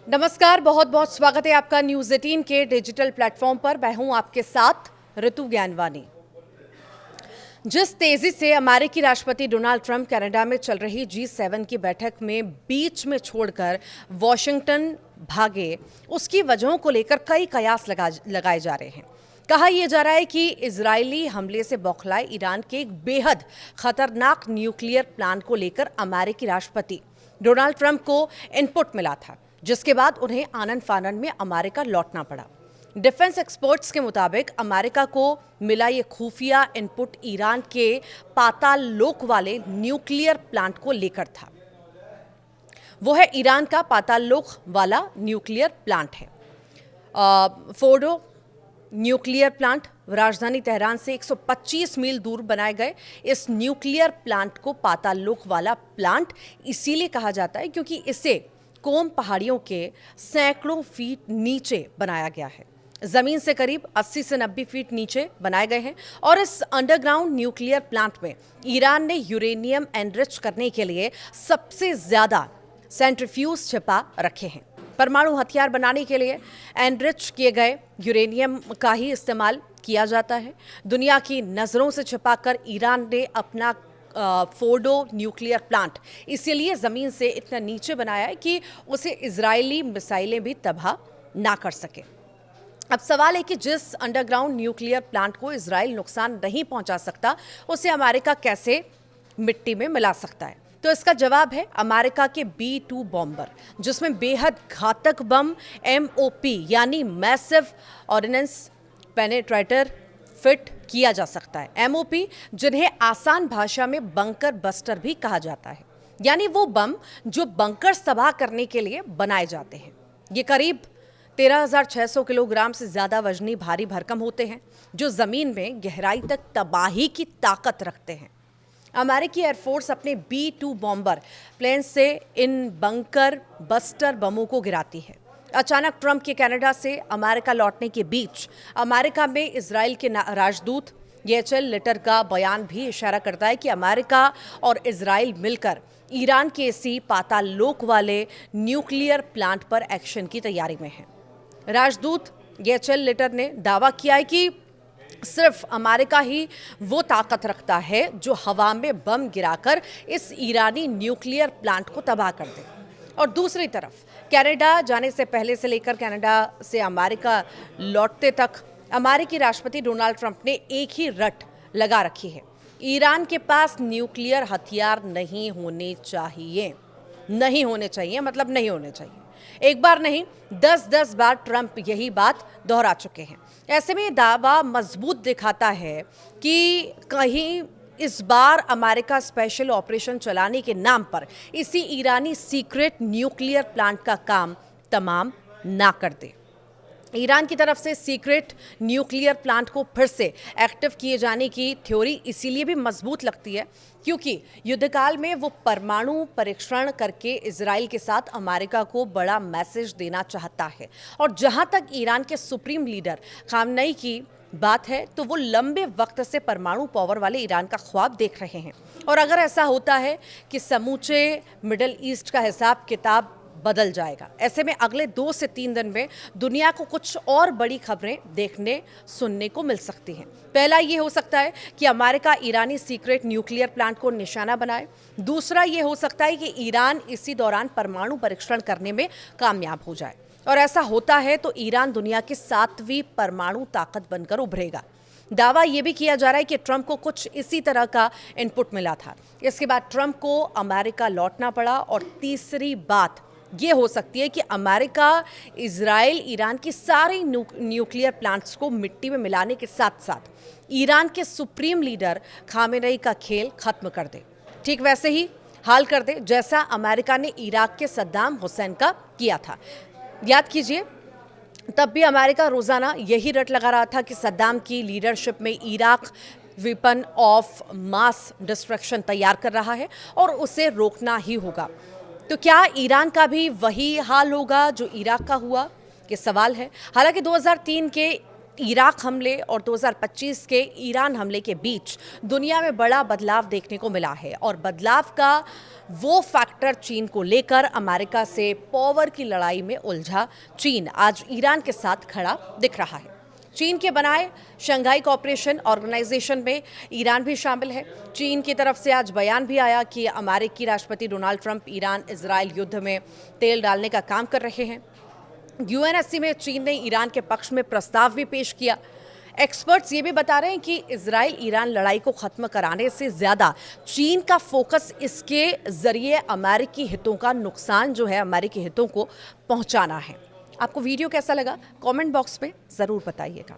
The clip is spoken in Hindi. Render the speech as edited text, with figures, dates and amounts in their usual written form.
नमस्कार, बहुत बहुत स्वागत है आपका न्यूज़ 18 के डिजिटल प्लेटफॉर्म पर। मैं हूं आपके साथ ऋतु ज्ञानवानी। जिस तेजी से अमेरिकी राष्ट्रपति डोनाल्ड ट्रंप कनाडा में चल रही G7 की बैठक में बीच में छोड़कर वॉशिंगटन भागे, उसकी वजहों को लेकर कई कयास लगाए जा रहे हैं। कहा यह जा रहा है कि इजरायली हमले से बौखलाए ईरान के एक बेहद खतरनाक न्यूक्लियर प्लान को लेकर अमेरिकी राष्ट्रपति डोनाल्ड ट्रंप को इनपुट मिला था, जिसके बाद उन्हें आनन फानन में अमेरिका लौटना पड़ा। डिफेंस एक्सपर्ट्स के मुताबिक अमेरिका को मिला ये खुफिया इनपुट ईरान के पाताल लोक वाले न्यूक्लियर प्लांट को लेकर था। वो है ईरान का पाताल लोक वाला न्यूक्लियर प्लांट है। फोर्डो न्यूक्लियर प्लांट राजधानी तेहरान से 125 मील दूर बनाए गए इस न्यूक्लियर प्लांट को पाताल लोक वाला प्लांट इसीलिए कहा जाता है क्योंकि इसे कोम पहाड़ियों के सैकड़ों फीट नीचे बनाया गया है। जमीन से करीब 80 से 90 फीट नीचे बनाए गए हैं और इस अंडरग्राउंड न्यूक्लियर प्लांट में यूरान ने यूरेनियम एनरिच करने के लिए सबसे ज्यादा सेंट्रीफ्यूज छिपा रखे हैं। परमाणु हथियार बनाने के लिए एनरिच किए गए यूरेनियम का ही इस्तेमाल किया जाता है। दुनिया की नजरों से छिपाकर ईरान ने अपना फोर्डो न्यूक्लियर प्लांट इसीलिए जमीन से इतना नीचे बनाया है कि उसे इजरायली मिसाइलें भी तबाह ना कर सके। अब सवाल है कि जिस अंडरग्राउंड न्यूक्लियर प्लांट को इजराइल नुकसान नहीं पहुंचा सकता, उसे अमेरिका कैसे मिट्टी में मिला सकता है? तो इसका जवाब है अमेरिका के B-2 बॉम्बर, जिसमें बेहद घातक बम MOP यानी मैसिव ऑर्डिनेंस पेनेट्रेटर फिट किया जा सकता है। MOP जिन्हें आसान भाषा में बंकर बस्टर भी कहा जाता है, यानी वो बम जो बंकर तबाह करने के लिए बनाए जाते हैं। ये करीब 13,600 किलोग्राम से ज्यादा वजनी भारी भरकम होते हैं, जो जमीन में गहराई तक तबाही की ताकत रखते हैं। अमेरिकी एयरफोर्स अपने B-2 बॉम्बर प्लेन से इन बंकर बस्टर बमों को गिराती है। अचानक ट्रंप के कनाडा से अमेरिका लौटने के बीच अमेरिका में इजराइल के राजदूत येचेल लिटर का बयान भी इशारा करता है कि अमेरिका और इजराइल मिलकर ईरान के इसी पाताल लोक वाले न्यूक्लियर प्लांट पर एक्शन की तैयारी में है। राजदूत येचेल लिटर ने दावा किया है कि सिर्फ अमेरिका ही वो ताकत रखता है जो हवा में बम गिराकर इस ईरानी न्यूक्लियर प्लांट को तबाह कर दे। और दूसरी तरफ कनाडा जाने से पहले से लेकर कनाडा से अमेरिका लौटते तक अमेरिकी राष्ट्रपति डोनाल्ड ट्रंप ने एक ही रट लगा रखी है, ईरान के पास न्यूक्लियर हथियार नहीं होने चाहिए। नहीं होने चाहिए मतलब नहीं होने चाहिए। एक बार नहीं, 10-10 बार ट्रंप यही बात दोहरा चुके हैं। ऐसे में दावा मजबूत दिखाता है कि कहीं इस बार अमेरिका स्पेशल ऑपरेशन चलाने के नाम पर इसी ईरानी सीक्रेट न्यूक्लियर प्लांट का काम तमाम ना कर दे। ईरान की तरफ से सीक्रेट न्यूक्लियर प्लांट को फिर से एक्टिव किए जाने की थ्योरी इसीलिए भी मजबूत लगती है क्योंकि युद्धकाल में वो परमाणु परीक्षण करके इजराइल के साथ अमेरिका को बड़ा मैसेज देना चाहता है। और जहां तक ईरान के सुप्रीम लीडर खामनेई की बात है, तो वो लंबे वक्त से परमाणु पावर वाले ईरान का ख्वाब देख रहे हैं। और अगर ऐसा होता है कि समूचे मिडिल ईस्ट का हिसाब किताब बदल जाएगा, ऐसे में अगले 2 से 3 दिन में दुनिया को कुछ और बड़ी खबरें देखने सुनने को मिल सकती हैं। पहला ये हो सकता है कि अमेरिका ईरानी सीक्रेट न्यूक्लियर प्लांट को निशाना बनाए। दूसरा ये हो सकता है कि ईरान इसी दौरान परमाणु परीक्षण करने में कामयाब हो जाए। और ऐसा होता है तो ईरान दुनिया की 7वीं परमाणु ताकत बनकर उभरेगा। दावा यह भी किया जा रहा है कि ट्रंप को कुछ इसी तरह का इनपुट मिला था। इसके बाद ट्रंप को अमेरिका लौटना पड़ा। और तीसरी बात ये हो सकती है कि अमेरिका इजराइल ईरान की सारी न्यूक्लियर प्लांट्स को मिट्टी में मिलाने के साथ साथ ईरान के सुप्रीम लीडर खामेनेई का खेल खत्म कर दे। ठीक वैसे ही हाल कर दे जैसा अमेरिका ने इराक के सद्दाम हुसैन का किया था। याद कीजिए, तब भी अमेरिका रोजाना यही रट लगा रहा था कि सद्दाम की लीडरशिप में Iraq weapon of mass destruction तैयार कर रहा है और उसे रोकना ही होगा। तो क्या ईरान का भी वही हाल होगा जो इराक का हुआ? ये सवाल है। हालांकि 2003 के इराक हमले और 2025 के ईरान हमले के बीच दुनिया में बड़ा बदलाव देखने को मिला है और बदलाव का वो फैक्टर चीन को लेकर अमेरिका से पावर की लड़ाई में उलझा चीन आज ईरान के साथ खड़ा दिख रहा है। चीन के बनाए शंघाई कोऑपरेशन ऑर्गेनाइजेशन में ईरान भी शामिल है। चीन की तरफ से आज बयान भी आया कि अमेरिकी राष्ट्रपति डोनाल्ड ट्रंप ईरान इजराइल युद्ध में तेल डालने का काम कर रहे हैं। यूएनएससी में चीन ने ईरान के पक्ष में प्रस्ताव भी पेश किया। एक्सपर्ट्स ये भी बता रहे हैं कि इजराइल ईरान लड़ाई को खत्म कराने से ज्यादा चीन का फोकस इसके जरिए अमेरिकी हितों का नुकसान जो है अमेरिकी हितों को पहुंचाना है। आपको वीडियो कैसा लगा कमेंट बॉक्स में जरूर बताइएगा।